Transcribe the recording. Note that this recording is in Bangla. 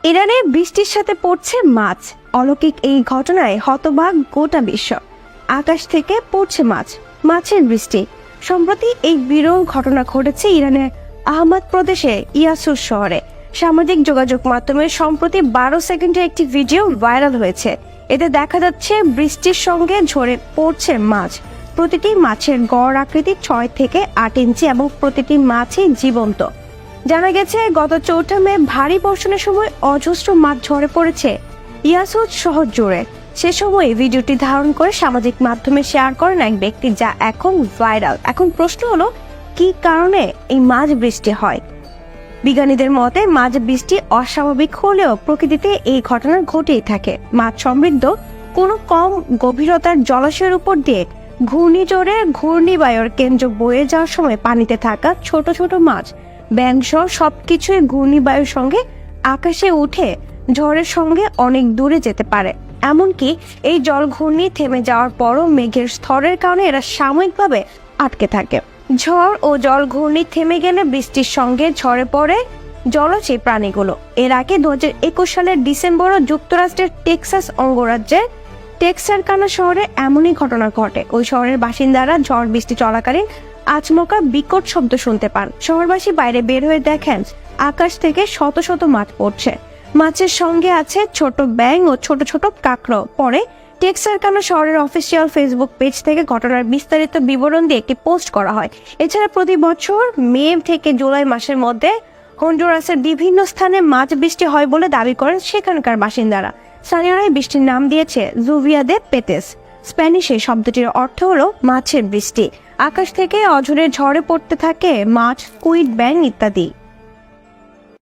ইরানে বৃষ্টির সাথে পড়ছে মাছ। অলৌকিক এই ঘটনায় হতবাক গোটা বিশ্ব। আকাশ থেকে পড়ছে মাছ, মাছের বৃষ্টি। সম্প্রতি এই বিরল ঘটনা ঘটেছে ইরানের আহমদ প্রদেশে ইয়াসুর শহরে। সামাজিক যোগাযোগ মাধ্যমে সম্প্রতি 12 সেকেন্ডের একটি ভিডিও ভাইরাল হয়েছে। এতে দেখা যাচ্ছে বৃষ্টির সঙ্গে ঝরে পড়ছে মাছ। প্রতিটি মাছের গড় আকৃতি 6 থেকে 8 ইঞ্চি এবং প্রতিটি মাছই জীবন্ত। জানা গেছে গত 4 মে ভারী বর্ষণের সময় অজস্র মাছ ঝরে পড়েছে ইয়াসুর শহর জুড়ে। সে সময় ভিডিওটি ধারণ করে সামাজিক মাধ্যমে শেয়ার করেন এক ব্যক্তি, যা এখন ভাইরাল। এখন প্রশ্ন হলো, কি কারণে এই মাছ বৃষ্টি হয়? বিজ্ঞানীদের মতে মাছ বৃষ্টি অস্বাভাবিক হলেও প্রকৃতিতে এই ঘটনা ঘটেই থাকে। মাছ সমৃদ্ধ কোনো কম গভীরতার জলাশয়ের উপর দিয়ে ঘূর্ণিঝড়ের ঘূর্ণিবায়ুর কেন্দ্র বয়ে যাওয়ার সময় পানিতে থাকা ছোট ছোট মাছ, ব্যাঙ সবকিছুই ঘূর্ণিবায়ুর সঙ্গে আকাশে উঠে ঝড়ের সঙ্গে অনেক দূরে যেতে পারে। এমনকি এই জল ঘূর্ণি থেমে যাওয়ার পরও মেঘের স্তরের কারণে এরা সাময়িকভাবে আটকে থাকে। ঝড় ও জল ঘূর্ণি থেমে গেলে বৃষ্টির সঙ্গে ঝরে পড়ে জলজ প্রাণীগুলো। এর আগে 2021 সালের ডিসেম্বরও যুক্তরাষ্ট্রের টেক্সাস অঙ্গরাজ্যের টেক্সারকানা শহরে এমনই ঘটনা ঘটে। ওই শহরের বাসিন্দারা ঝড় বৃষ্টি চলাকালীন আচমকা বিকট শব্দ শুনতে পান। শহরবাসী বাইরে বের হয়ে দেখেন আকাশ থেকে শত শত মাছ পড়ছে। মাছের সঙ্গে আছে ছোট ব্যাঙ ও ছোট ছোট কাঁকড়া। পরে টেক্সারকানা শহরের অফিসিয়াল ফেসবুক পেজ থেকে ঘটনার বিস্তারিত বিবরণ দিয়ে একটি পোস্ট করা হয়। এছাড়া প্রতি বছর মে থেকে জুলাই মাসের মধ্যে হন্ডুরাসের বিভিন্ন স্থানে মাছ বৃষ্টি হয় বলে দাবি করেন সেখানকার বাসিন্দারা। স্থানীয়রা এই বৃষ্টির নাম দিয়েছে জুভিয়া দে পেতেস। স্প্যানিশে শব্দটির অর্থ হলো মাছের বৃষ্টি। আকাশ থেকে অঝরে ঝরে পড়তে থাকে মাছ, স্কুইড, ব্যাঙ ইত্যাদি।